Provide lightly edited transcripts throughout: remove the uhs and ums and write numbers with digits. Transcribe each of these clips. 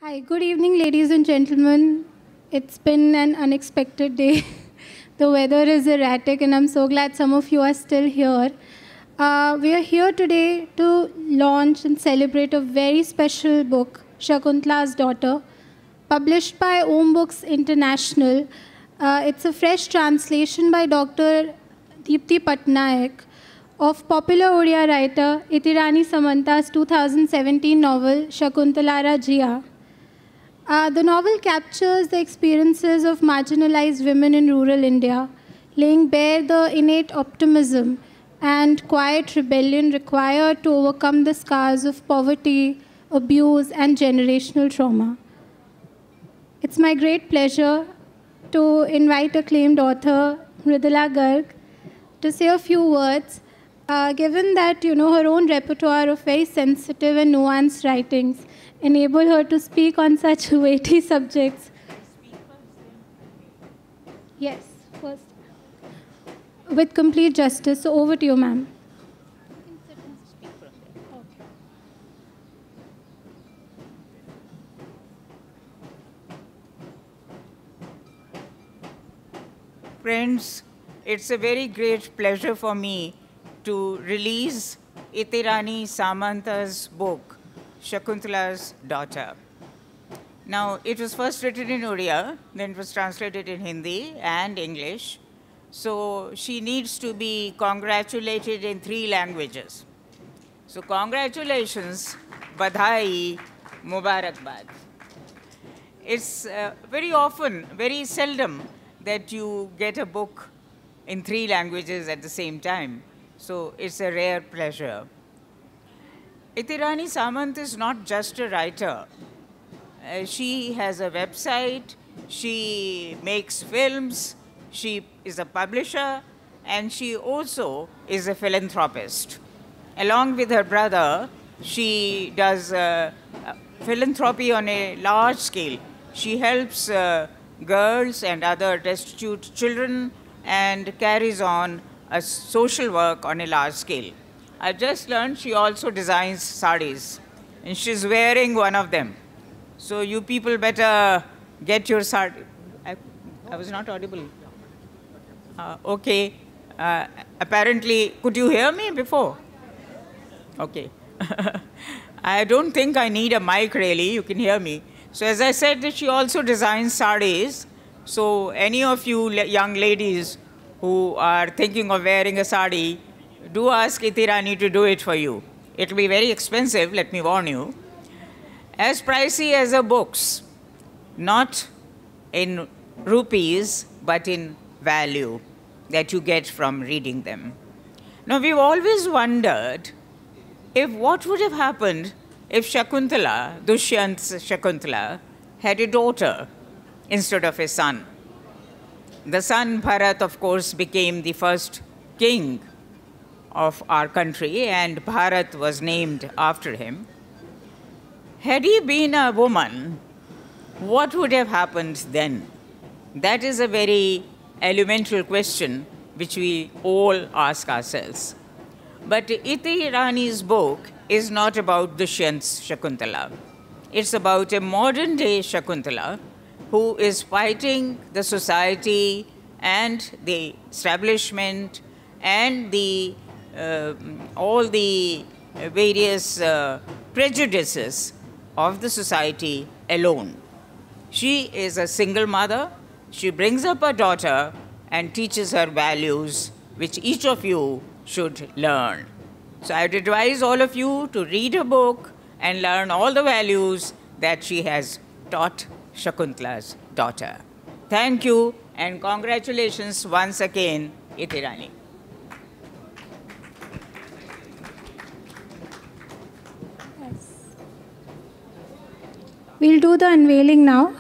Hi, good evening, ladies and gentlemen. It's been an unexpected day. The weather is erratic, and I'm so glad some of you are still here. We are here today to launch and celebrate a very special book, Shakuntala's Daughter, published by Om Books International. It's a fresh translation by Dr. Deepthi Patnaik of popular Odia writer Itirani Samanta's 2017 novel Shakuntala Jia. The novel captures the experiences of marginalized women in rural India, laying bare the innate optimism and quiet rebellion required to overcome the scars of poverty, abuse, and generational trauma. It's my great pleasure to invite acclaimed author Mridula Garg to say a few words, given that her own repertoire of very sensitive and nuanced writings enable her to speak on such weighty subjects. Yes, first. With complete justice. So over to you, ma'am. Friends, it's a very great pleasure for me to release Itirani Samanta's book, Shakuntala's Daughter. Now, it was first written in Odia, then it was translated in Hindi and English. So she needs to be congratulated in 3 languages. So congratulations, badhai, mubarakbad. It's very often, very seldom that you get a book in 3 languages at the same time. So it's a rare pleasure. Itirani Samant is not just a writer. She has a website, she makes films, she is a publisher, and she also is a philanthropist. Along with her brother, she does philanthropy on a large scale. She helps girls and other destitute children and carries on a social work on a large scale. I just learned she also designs saris, and she's wearing one of them. So you people better get your sari. I was not audible. Okay. Apparently, could you hear me before? Okay. I don't think I need a mic really. You can hear me. So as I said, that she also designs saris. So any of you young ladies who are thinking of wearing a sari, do ask Itirani to do it for you. It will be very expensive, let me warn you. As pricey as her books, not in rupees, but in value that you get from reading them. Now, we've always wondered if what would have happened if Shakuntala, Dushyant's Shakuntala, had a daughter instead of a son. The son, Bharat, of course, became the first king of our country, and Bharat was named after him. Had he been a woman, what would have happened then? That is a very elemental question which we all ask ourselves. But Itirani's book is not about Dushyant's Shakuntala. It's about a modern-day Shakuntala who is fighting the society and the establishment and all the various prejudices of the society alone. She is a single mother. She brings up her daughter and teaches her values, which each of you should learn. So I would advise all of you to read her book and learn all the values that she has taught Shakuntala's daughter. Thank you, and congratulations once again, Itirani. We'll do the unveiling now.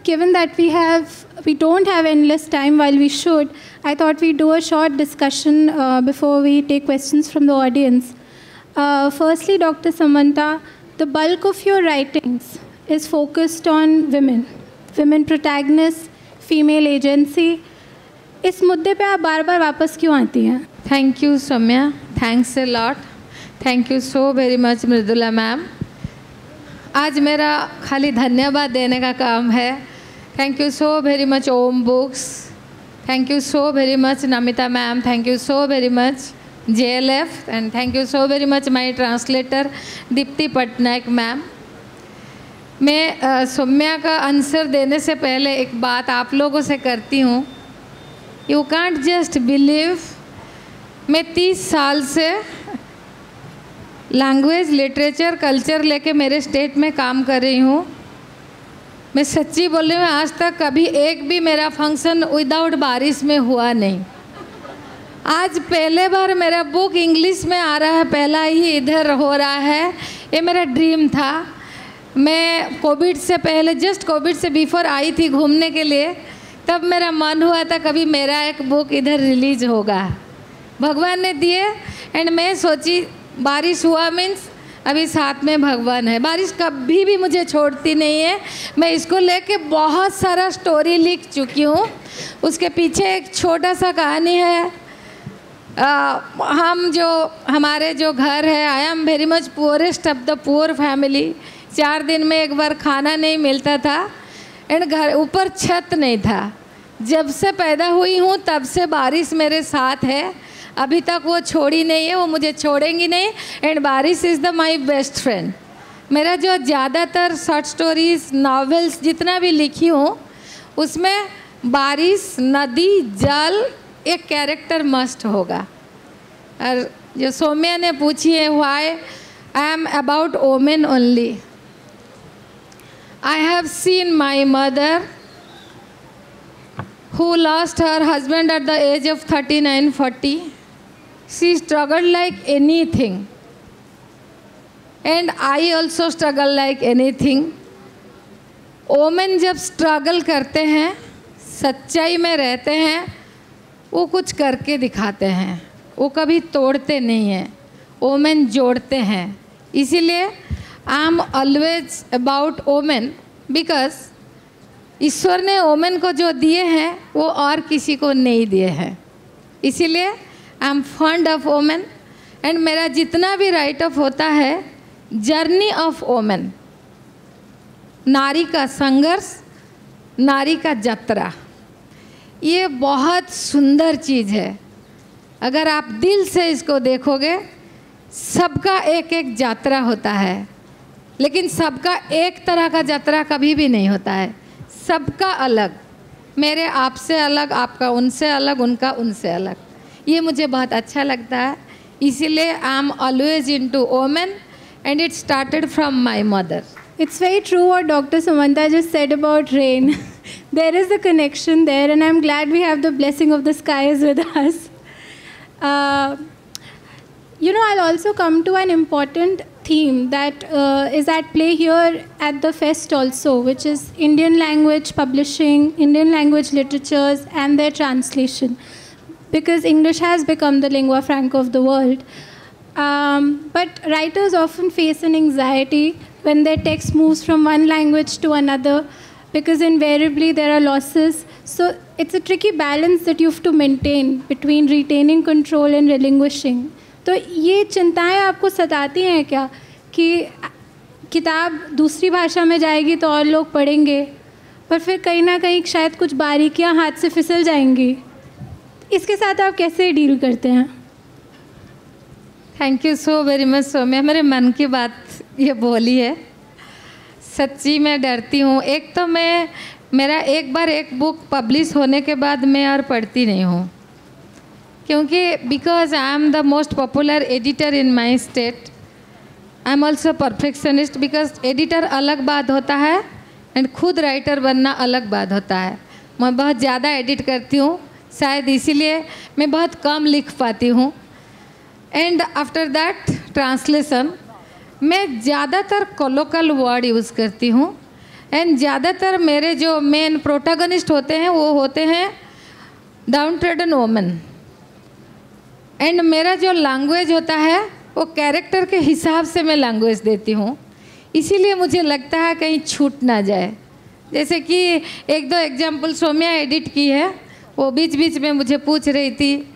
Given that we don't have endless time while we should, I thought we'd do a short discussion before we take questions from the audience. Firstly, Dr. Samanta, the bulk of your writings is focused on women protagonists, female agency. इस मुद्दे पे आप बार बार वापस क्यों आती हैं? Thank you Soumya, thanks a lot, thank you so very much Mridula ma'am. आज मेरा खाली धन्यवाद देने का काम है। Thank you so very much Om books, thank you so very much Namita ma'am, thank you so very much JLF, and thank you so very much my translator Deepti Patnaik ma'am. मैं सौम्या का आंसर देने से पहले एक बात आप लोगों से करती हूँ। यू कांट जस्ट बिलीव, मैं 30 साल से लैंग्वेज, लिटरेचर, कल्चर लेके मेरे स्टेट में काम कर रही हूँ। मैं सच्ची बोल रही हूँ, आज तक कभी एक भी मेरा फंक्शन विदाउट बारिश में हुआ नहीं। आज पहले बार मेरा बुक इंग्लिश में आ रहा है, पहला ही इधर हो रहा है। ये मेरा ड्रीम था। मैं कोविड से पहले, जस्ट कोविड से बिफोर आई थी घूमने के लिए, तब मेरा मन हुआ था कभी मेरा एक बुक इधर रिलीज होगा। भगवान ने दिए एंड मैं सोची बारिश हुआ मीन्स अभी साथ में भगवान है। बारिश कभी भी मुझे छोड़ती नहीं है। मैं इसको लेके बहुत सारा स्टोरी लिख चुकी हूँ। उसके पीछे एक छोटा सा कहानी है। हमारे जो घर है, I am very much poorest of the poor family. 4 दिन में एक बार खाना नहीं मिलता था एंड घर ऊपर छत नहीं था। जब से पैदा हुई हूँ तब से बारिश मेरे साथ है, अभी तक वो छोड़ी नहीं है, वो मुझे छोड़ेंगी नहीं। एंड बारिश is the my best friend. मेरा जो ज़्यादातर शॉर्ट स्टोरीज, नॉवेल्स जितना भी लिखी हूँ उसमें बारिश, नदी, जल एक कैरेक्टर मस्ट होगा। और जो सौम्या ने पूछी है why I am about women only, I have seen my mother who lost her husband at the age of 39-40. She struggled like anything. And I also struggle like anything. Women जब struggle करते हैं, सच्चाई में रहते हैं, वो कुछ करके दिखाते हैं। वो कभी तोड़ते नहीं हैं, women जोड़ते हैं। इसीलिए I am always about women because ईश्वर ने वोमेन को जो दिए हैं वो और किसी को नहीं दिए हैं। इसीलिए I am fund of women and मेरा जितना भी राइट ऑफ होता है जर्नी ऑफ वोमेन, नारी का संघर्ष, नारी का यात्रा, ये बहुत सुंदर चीज़ है। अगर आप दिल से इसको देखोगे, सबका एक एक यात्रा होता है, लेकिन सबका एक तरह का यात्रा कभी भी नहीं होता है। सबका अलग, मेरे आपसे अलग, आपका उनसे अलग, उनका उनसे अलग। ये मुझे बहुत अच्छा लगता है। इसीलिए I am always into women and it started from my mother. It's very true what Dr. Sumanta just said about rain. There is a connection there, and I'm glad we have the blessing of the skies with us. I'll also come to an important theme that is at play here at the fest also, which is Indian language publishing, Indian language literatures and their translation, because English has become the lingua franca of the world. But writers often face an anxiety when their text moves from one language to another, because invariably there are losses. So it's a tricky balance that you have to maintain between retaining control and relinquishing. तो ये चिंताएं आपको सताती हैं क्या कि किताब दूसरी भाषा में जाएगी तो और लोग पढ़ेंगे, पर फिर कहीं ना कहीं शायद कुछ बारीकियां हाथ से फिसल जाएंगी? इसके साथ आप कैसे डील करते हैं? Thank you so very much Soumya, मेरे मन की बात ये बोली है। सच्ची मैं डरती हूँ। एक तो मेरा एक बार एक बुक पब्लिश होने के बाद मैं और पढ़ती नहीं हूँ, क्योंकि because I am the most popular editor in my state, I am also perfectionist. Because editor अलग बात होता है एंड खुद राइटर बनना अलग बात होता है। मैं बहुत ज़्यादा एडिट करती हूँ, शायद इसीलिए मैं बहुत कम लिख पाती हूँ। एंड आफ्टर दैट ट्रांसलेशन मैं ज़्यादातर कोलोकल वर्ड यूज़ करती हूँ एंड ज़्यादातर मेरे जो मेन प्रोटैगनिस्ट होते हैं वो होते हैं डाउन ट्रेडन वोमेन। एंड मेरा जो लैंग्वेज होता है वो कैरेक्टर के हिसाब से मैं लैंग्वेज देती हूँ। इसीलिए मुझे लगता है कहीं छूट ना जाए। जैसे कि एक दो एग्जाम्पल सौम्या एडिट की है, वो बीच बीच में मुझे पूछ रही थी,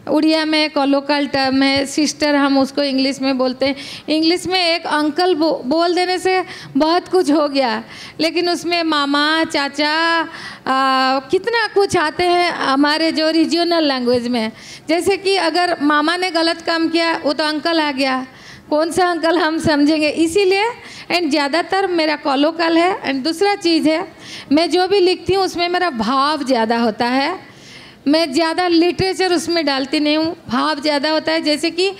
उड़िया में एक लोकल टर्म है सिस्टर, हम उसको इंग्लिश में बोलते हैं। इंग्लिश में एक अंकल बोल देने से बहुत कुछ हो गया, लेकिन उसमें मामा चाचा कितना कुछ आते हैं हमारे जो रीजनल लैंग्वेज में। जैसे कि अगर मामा ने गलत काम किया वो तो अंकल आ गया, कौन सा अंकल हम समझेंगे। इसीलिए एंड ज़्यादातर मेरा कोलोकल है। एंड दूसरा चीज़ है, मैं जो भी लिखती हूँ उसमें मेरा भाव ज़्यादा होता है। मैं ज़्यादा लिटरेचर उसमें डालती नहीं हूँ, भाव ज़्यादा होता है। जैसे कि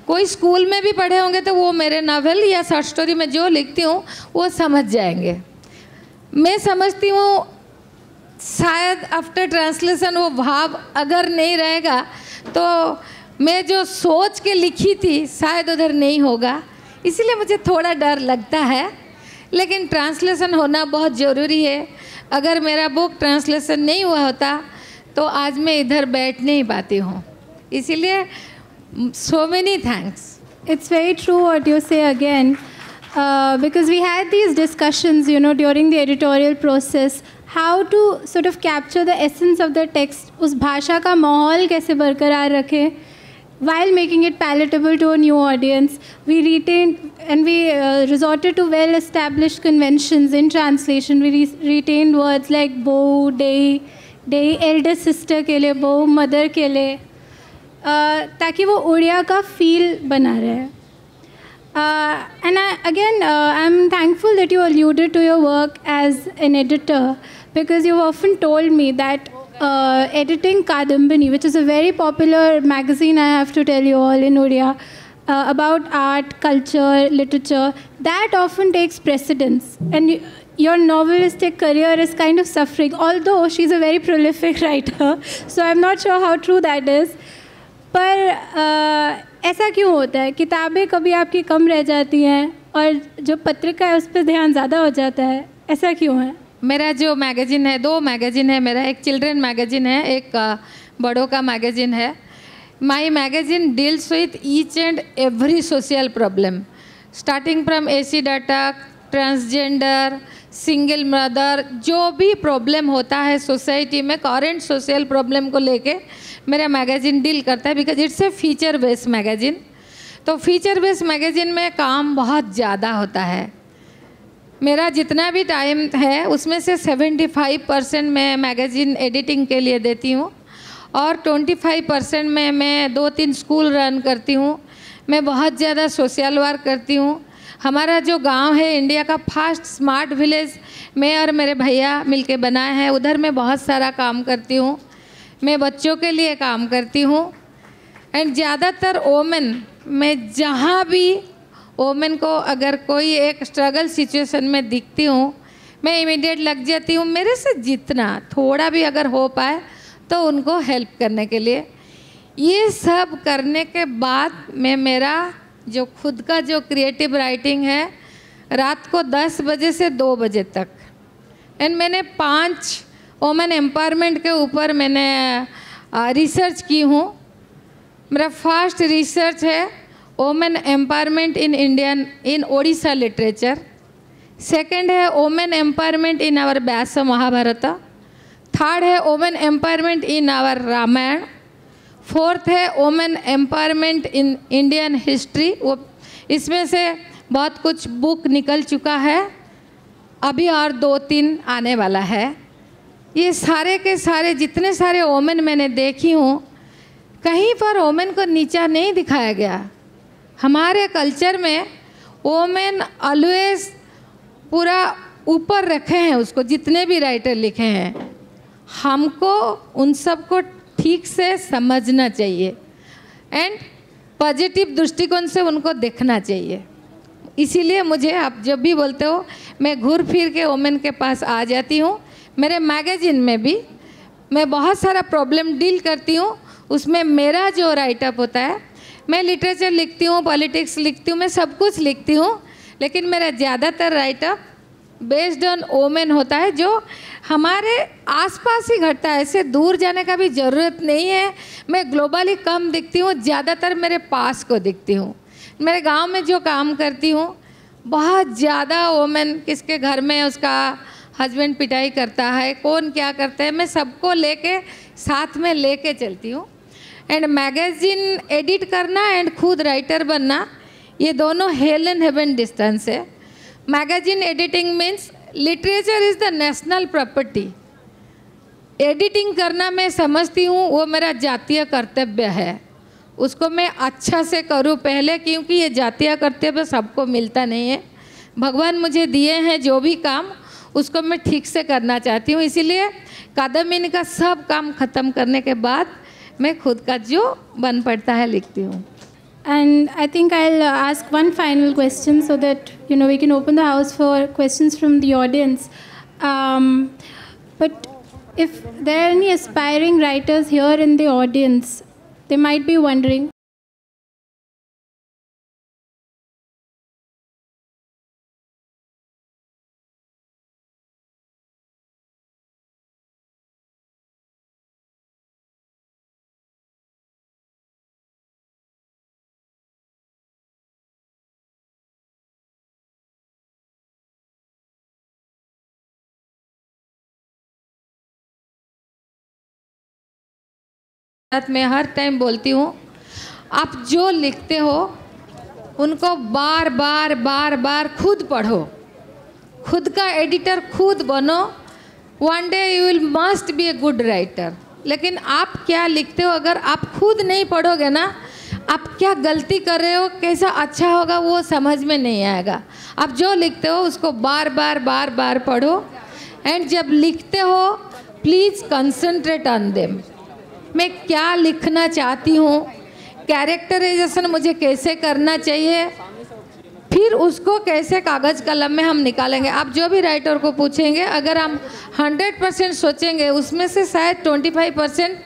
कोई स्कूल में भी पढ़े होंगे तो वो मेरे नावल या शॉर्ट स्टोरी में जो लिखती हूँ वो समझ जाएंगे। मैं समझती हूँ शायद आफ्टर ट्रांसलेशन वो भाव अगर नहीं रहेगा तो मैं जो सोच के लिखी थी शायद उधर नहीं होगा, इसीलिए मुझे थोड़ा डर लगता है। लेकिन ट्रांसलेशन होना बहुत ज़रूरी है। अगर मेरा बुक ट्रांसलेशन नहीं हुआ होता तो आज मैं इधर बैठ नहीं पाती हूँ। इसीलिए so many thanks. It's very true what you say again, because we had these discussions, during the editorial process, how to sort of capture the essence of the text, उस भाषा का माहौल कैसे बरकरार रखें, while making it palatable to a new audience. We retained and we resorted to well-established conventions in translation. We retained words like bow, day, elder sister के लिए bow, mother के लिए, ताकि वो उड़िया का फील बना रहे। And I'm thankful that you alluded to your work as an editor, because you've often told me that editing Kadambini, which is a very popular magazine, I have to tell you all, in Odia, about art, culture, literature, that often takes precedence. And your novelistic career is kind of suffering, although she's a very prolific writer, so I'm not sure how true that is. पर ऐसा क्यों होता है, किताबें कभी आपकी कम रह जाती हैं और जो पत्रिका है उस पर ध्यान ज़्यादा हो जाता है, ऐसा क्यों है? मेरा जो मैगज़ीन है, 2 मैगज़ीन है मेरा, एक चिल्ड्रन मैगज़ीन है, एक बड़ों का मैगज़ीन है। My magazine deals with each and every social problem, starting from acid attack, transgender, single mother, जो भी प्रॉब्लम होता है सोसाइटी में, करेंट सोशल प्रॉब्लम को लेके मेरा मैगज़ीन डील करता है, because it's a feature based magazine. तो फीचर बेस्ड मैगज़ीन में काम बहुत ज़्यादा होता है। मेरा जितना भी टाइम है उसमें से 75% मैं मैगज़ीन एडिटिंग के लिए देती हूँ और 25% में मैं 2-3 स्कूल रन करती हूँ। मैं बहुत ज़्यादा सोशल वर्क करती हूँ। हमारा जो गांव है इंडिया का फर्स्ट स्मार्ट विलेज मैं और मेरे भैया मिलके बनाए हैं, उधर मैं बहुत सारा काम करती हूँ। मैं बच्चों के लिए काम करती हूँ एंड ज़्यादातर वोमेन, मैं जहाँ भी वोमेन को अगर कोई एक स्ट्रगल सिचुएशन में दिखती हूँ मैं इमीडिएट लग जाती हूँ, मेरे से जितना थोड़ा भी अगर हो पाए तो उनको हेल्प करने के लिए। ये सब करने के बाद मैं मेरा जो खुद का जो क्रिएटिव राइटिंग है रात को 10 बजे से 2 बजे तक, एंड मैंने 5 वोमेन एम्पावरमेंट के ऊपर मैंने रिसर्च की हूँ। मेरा फर्स्ट रिसर्च है women empowerment in Odisha literature, second है women empowerment in our Vyasa Mahabharata, third है women empowerment in our Ramayana, fourth है women empowerment in Indian history. वो इसमें से बहुत कुछ बुक निकल चुका है, अभी और 2-3 आने वाला है। ये सारे के सारे जितने सारे वोमेन मैंने देखी हूँ, कहीं पर वोमेन को नीचा नहीं दिखाया गया। हमारे कल्चर में वोमेन ऑलवेज पूरा ऊपर रखे हैं उसको, जितने भी राइटर लिखे हैं। हमको उन सबको ठीक से समझना चाहिए एंड पॉजिटिव दृष्टिकोण से उनको देखना चाहिए। इसीलिए मुझे आप जब भी बोलते हो मैं घूर फिर के वोमेन के पास आ जाती हूँ। मेरे मैगज़ीन में भी मैं बहुत सारा प्रॉब्लम डील करती हूँ, उसमें मेरा जो राइटअप होता है, मैं लिटरेचर लिखती हूँ, पॉलिटिक्स लिखती हूँ, मैं सब कुछ लिखती हूँ, लेकिन मेरा ज़्यादातर राइटअप बेस्ड ऑन वोमेन होता है जो हमारे आसपास ही घटता है। ऐसे दूर जाने का भी ज़रूरत नहीं है। मैं ग्लोबली कम दिखती हूँ, ज़्यादातर मेरे पास को दिखती हूँ। मेरे गांव में जो काम करती हूँ बहुत ज़्यादा वोमेन, किसके घर में उसका हस्बैंड पिटाई करता है, कौन क्या करता है, मैं सबको लेके साथ में लेके चलती हूँ। एंड मैगज़ीन एडिट करना एंड खुद राइटर बनना, ये दोनों हेल एंड हेवन डिस्टेंस है। Magazine editing means literature is the national property. Editing करना मैं समझती हूँ वो मेरा जातीय कर्तव्य है, उसको मैं अच्छा से करूँ पहले, क्योंकि ये जातीय कर्तव्य सबको मिलता नहीं है। भगवान मुझे दिए हैं जो भी काम, उसको मैं ठीक से करना चाहती हूँ। इसीलिए कादम्बिनी का सब काम ख़त्म करने के बाद मैं खुद का जो बन पड़ता है लिखती हूँ। And I think I'll ask one final question so that we can open the house for questions from the audience. But if there are any aspiring writers here in the audience, they might be wondering, मैं हर time बोलती हूँ, आप जो लिखते हो उनको बार बार बार बार खुद पढ़ो, खुद का एडिटर खुद बनो। One day you will must be a good writer. लेकिन आप क्या लिखते हो अगर आप खुद नहीं पढ़ोगे ना, आप क्या गलती कर रहे हो, कैसा अच्छा होगा वो समझ में नहीं आएगा। आप जो लिखते हो उसको बार बार बार बार पढ़ो। एंड जब लिखते हो प्लीज़ कंसंट्रेट ऑन देम। मैं क्या लिखना चाहती हूँ, कैरेक्टराइजेशन मुझे कैसे करना चाहिए, फिर उसको कैसे कागज़ कलम में हम निकालेंगे। आप जो भी राइटर को पूछेंगे, अगर हम 100% सोचेंगे उसमें से शायद 25%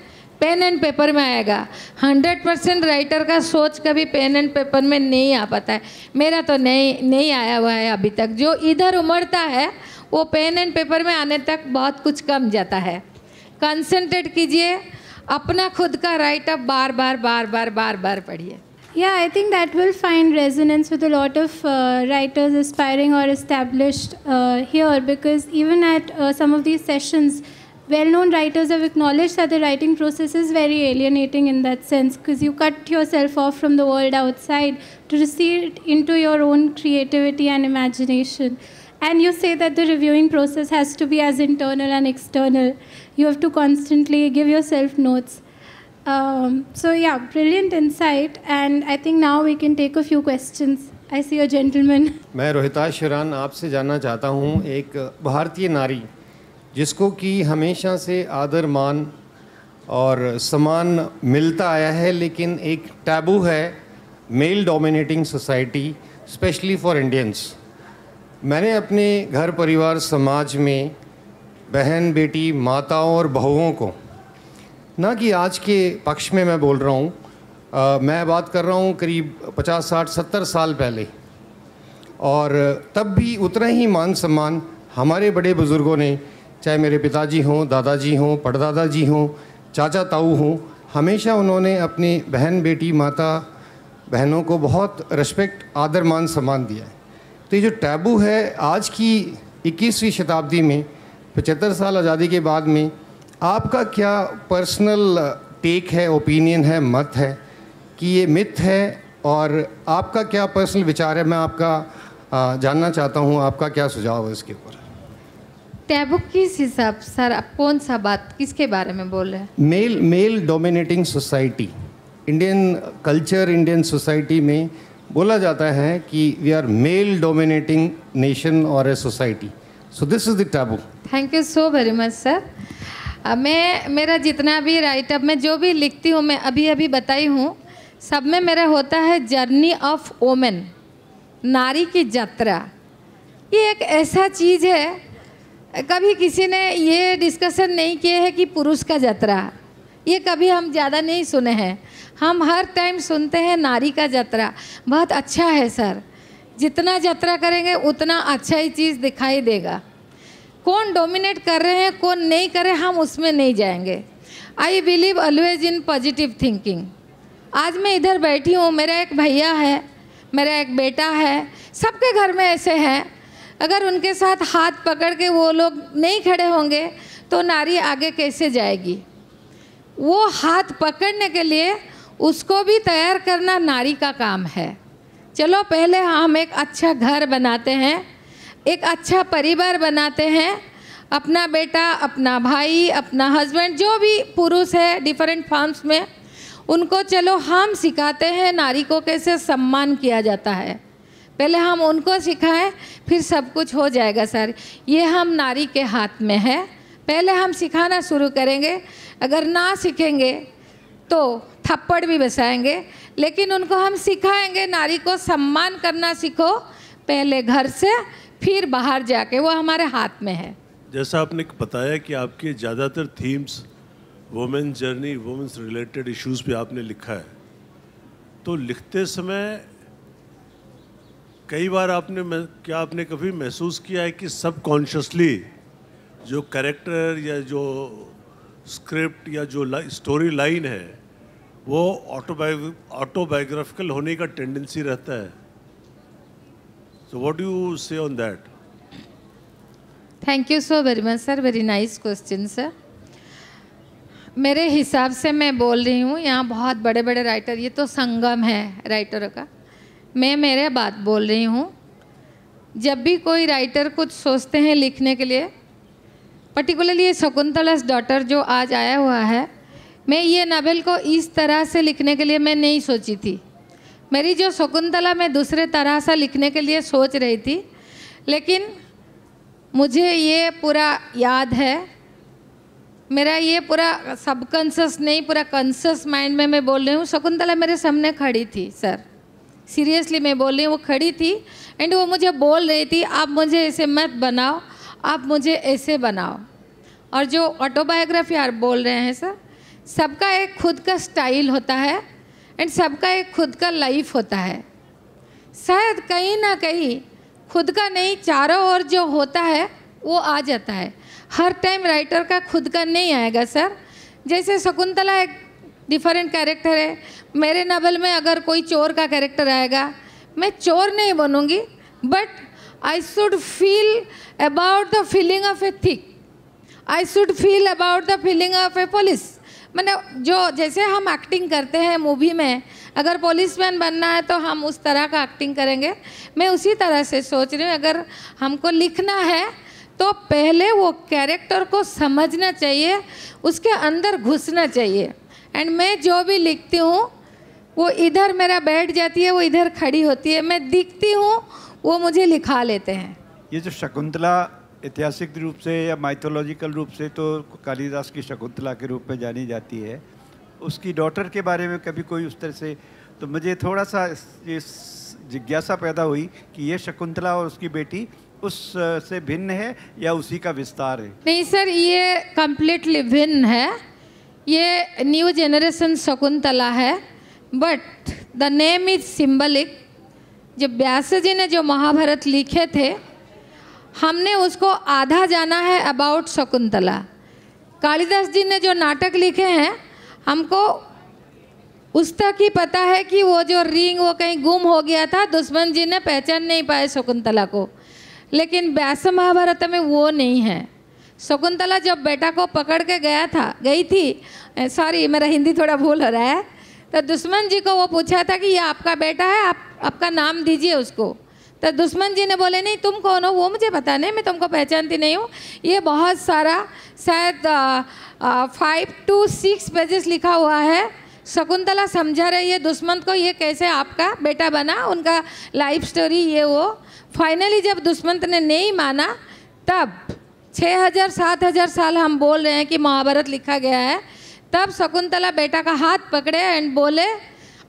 पेन एंड पेपर में आएगा। 100% राइटर का सोच कभी पेन एंड पेपर में नहीं आ पाता है। मेरा तो नहीं आया हुआ है अभी तक। जो इधर उमड़ता है वो पेन एंड पेपर में आने तक बहुत कुछ कम जाता है। कंसंट्रेट कीजिए, अपना खुद का राइटअप बार बार बार बार बार बार पढ़िए। Yeah, I think that will find resonance with a lot of writers aspiring or established here, because even at some of these sessions, well-known writers have acknowledged that the writing process is very alienating in that sense, because you cut yourself off from the world outside to recede into your own creativity and imagination. And you say that the reviewing process has to be as internal and external. You have to constantly give yourself notes. So yeah, brilliant insight, and I think now we can take a few questions. I see a gentleman. मैं Rohitash Sheeran आपसे जानना चाहता हूँ, एक भारतीय नारी जिसको कि हमेशा से आदर मान और सम्मान मिलता आया है, लेकिन एक टैबू है mail dominating society, specially for Indians. मैंने अपने घर परिवार समाज में बहन बेटी माताओं और बहुओं को, ना कि आज के पक्ष में मैं बोल रहा हूँ, मैं बात कर रहा हूँ करीब 50, 60, 70 साल पहले, और तब भी उतना ही मान सम्मान हमारे बड़े बुज़ुर्गों ने, चाहे मेरे पिताजी हों, दादाजी हों, परदादाजी हों, चाचा ताऊ हों, हमेशा उन्होंने अपनी बहन बेटी माता बहनों को बहुत रिस्पेक्ट, आदर, मान सम्मान दिया है। तो ये जो टैबू है आज की 21वीं शताब्दी में, 75 साल आज़ादी के बाद में, आपका क्या पर्सनल टेक है, ओपिनियन है, मत है कि ये मिथ है, और आपका क्या पर्सनल विचार है? मैं आपका जानना चाहता हूँ, आपका क्या सुझाव है इसके ऊपर? टैबू किस हिसाब सर, आप कौन सा बात किसके बारे में बोल रहे हैं? Male dominating society, Indian culture, Indian society में बोला जाता है कि we are male dominating nation और a society, so this is the taboo. Thank you so very much sir. मेरा जितना भी राइटअप में जो भी लिखती हूँ, मैं अभी बताई हूँ, सब में मेरा होता है जर्नी ऑफ वोमेन, नारी की यात्रा। ये एक ऐसा चीज़ है, कभी किसी ने ये डिस्कशन नहीं किए है कि पुरुष का यात्रा, ये कभी हम ज़्यादा नहीं सुने हैं। हम हर टाइम सुनते हैं नारी का यात्रा। बहुत अच्छा है सर, जितना यात्रा करेंगे उतना अच्छा ही चीज़ दिखाई देगा। कौन डोमिनेट कर रहे हैं, कौन नहीं कर रहे, हम उसमें नहीं जाएंगे। I believe always in positive thinking. आज मैं इधर बैठी हूँ, मेरा एक भैया है, मेरा एक बेटा है, सबके घर में ऐसे हैं। अगर उनके साथ हाथ पकड़ के वो लोग नहीं खड़े होंगे तो नारी आगे कैसे जाएगी? वो हाथ पकड़ने के लिए उसको भी तैयार करना नारी का काम है। चलो पहले हम एक अच्छा घर बनाते हैं, एक अच्छा परिवार बनाते हैं। अपना बेटा, अपना भाई, अपना हस्बैंड, जो भी पुरुष है डिफरेंट फॉर्म्स में, उनको चलो हम सिखाते हैं नारी को कैसे सम्मान किया जाता है। पहले हम उनको सिखाएं, फिर सब कुछ हो जाएगा सर। ये हम नारी के हाथ में है। पहले हम सिखाना शुरू करेंगे, अगर ना सीखेंगे तो थप्पड़ भी बसाएंगे, लेकिन उनको हम सिखाएंगे नारी को सम्मान करना सीखो, पहले घर से फिर बाहर जाके, वो हमारे हाथ में है। जैसा आपने बताया कि आपके ज़्यादातर themes women journey, women's related issues पे आपने लिखा है, तो लिखते समय कई बार क्या आपने कभी महसूस किया है कि सबकॉन्शियसली जो कैरेक्टर या जो स्क्रिप्ट या जो स्टोरी लाइन है वो ऑटोबायोग्राफिकल होने का टेंडेंसी रहता है? सो व्हाट डू यू से on that? Thank you so very much sir, very nice question sir. मेरे हिसाब से मैं बोल रही हूँ, यहाँ बहुत बड़े बड़े राइटर, ये तो संगम है राइटरों का, मैं मेरे बात बोल रही हूँ। जब भी कोई राइटर कुछ सोचते हैं लिखने के लिए, पर्टिकुलरली ये शकुंतला's डॉटर जो आज आया हुआ है, मैं ये नावल को इस तरह से लिखने के लिए मैं नहीं सोची थी। मेरी जो शकुंतला मैं दूसरे तरह से लिखने के लिए सोच रही थी, लेकिन मुझे ये पूरा याद है, मेरा ये पूरा सबकॉन्शियस नहीं, पूरा कॉन्शियस माइंड में मैं बोल रही हूँ। शकुंतला मेरे सामने खड़ी थी सर, सीरियसली मैं बोल रही हूँ, वो खड़ी थी एंड वो मुझे बोल रही थी, आप मुझे ऐसे मत बनाओ, आप मुझे ऐसे बनाओ। और जो ऑटोबायोग्राफी आप बोल रहे हैं सर, सबका एक खुद का स्टाइल होता है एंड सबका एक खुद का लाइफ होता है। शायद कहीं ना कहीं खुद का नहीं, चारों ओर जो होता है वो आ जाता है। हर टाइम राइटर का खुद का नहीं आएगा सर। जैसे शकुंतला एक डिफरेंट कैरेक्टर है, मेरे नावल में अगर कोई चोर का कैरेक्टर आएगा, मैं चोर नहीं बनूंगी, but I should feel about the feeling of a thief, I should feel about the feeling of a police. मैंने जो जैसे हम एक्टिंग करते हैं मूवी में, अगर पुलिसमैन बनना है तो हम उस तरह का एक्टिंग करेंगे। मैं उसी तरह से सोच रही हूँ, अगर हमको लिखना है तो पहले वो कैरेक्टर को समझना चाहिए, उसके अंदर घुसना चाहिए। एंड मैं जो भी लिखती हूँ वो इधर मेरा बैठ जाती है, वो इधर खड़ी होती है, मैं दिखती हूँ, वो मुझे लिखा लेते हैं। ये जो शकुंतला ऐतिहासिक रूप से या माइथोलॉजिकल रूप से तो कालिदास की शकुंतला के रूप में जानी जाती है, उसकी डॉटर के बारे में कभी कोई उस तरह से, तो मुझे थोड़ा सा ये जिज्ञासा पैदा हुई कि ये शकुंतला और उसकी बेटी उस से भिन्न है या उसी का विस्तार है? नहीं सर, ये कम्प्लीटली भिन्न है, ये न्यू जनरेशन शकुंतला है, but the name is symbolic. जब व्यास जी ने जो महाभारत लिखे थे, हमने उसको आधा जाना है अबाउट शकुंतला। कालिदास जी ने जो नाटक लिखे हैं, हमको उस तक ही पता है कि वो जो रिंग वो कहीं गुम हो गया था, दुश्मन जी ने पहचान नहीं पाए शकुंतला को, लेकिन व्यास महाभारत में वो नहीं है। शकुंतला जब बेटा को पकड़ के गई थी, सॉरी मेरा हिंदी थोड़ा भूल हो रहा है, तो दुश्मन जी को वो पूछा था कि ये आपका बेटा है, आपका नाम दीजिए उसको। तो दुश्मन जी ने बोले नहीं, तुम कौन हो वो मुझे पता नहीं, मैं तुमको पहचानती नहीं हूँ। ये बहुत सारा शायद 5 to 6 पेजेस लिखा हुआ है। शकुंतला समझा रही है दुश्मन को, ये कैसे आपका बेटा बना, उनका लाइफ स्टोरी ये वो। फाइनली जब दुश्मन ने नहीं माना, तब 6000-7000 साल हम बोल रहे हैं कि महाभारत लिखा गया है, तब शकुंतला बेटा का हाथ पकड़े एंड बोले,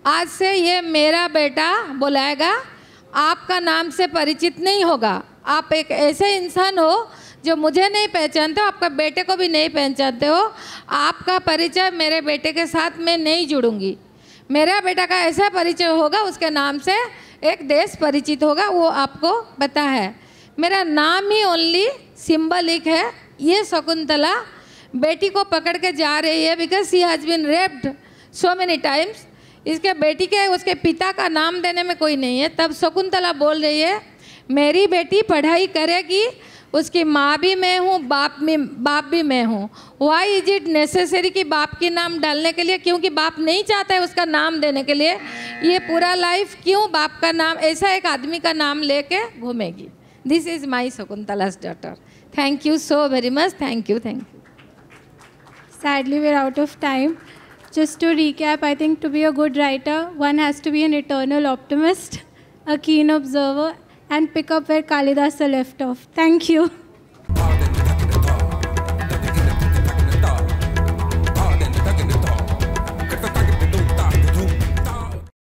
आज से ये मेरा बेटा बुलाएगा, आपका नाम से परिचित नहीं होगा। आप एक ऐसे इंसान हो जो मुझे नहीं पहचानते हो, आपका बेटे को भी नहीं पहचानते हो, आपका परिचय मेरे बेटे के साथ मैं नहीं जुड़ूंगी। मेरा बेटा का ऐसा परिचय होगा, उसके नाम से एक देश परिचित होगा, वो आपको पता है। मेरा नाम ही ओनली सिंबलिक है। ये शकुंतला बेटी को पकड़ के जा रही है because she has been raped so many times. इसके बेटी के उसके पिता का नाम देने में कोई नहीं है। तब शकुंतला बोल रही है मेरी बेटी पढ़ाई करेगी, उसकी माँ भी मैं हूँ, बाप भी मैं हूँ। वाई इज इट नेसेसरी कि बाप के नाम डालने के लिए? क्योंकि बाप नहीं चाहता है उसका नाम देने के लिए। ये पूरा लाइफ क्यों बाप का नाम, ऐसा एक आदमी का नाम लेके घूमेगी। This is my Shakuntala's daughter. Thank you so very much. Thank you. Thank you. Sadly, we're out of time. Just to recap, I think to be a good writer, one has to be an eternal optimist, a keen observer, and pick up where Kalidasa left off. Thank you.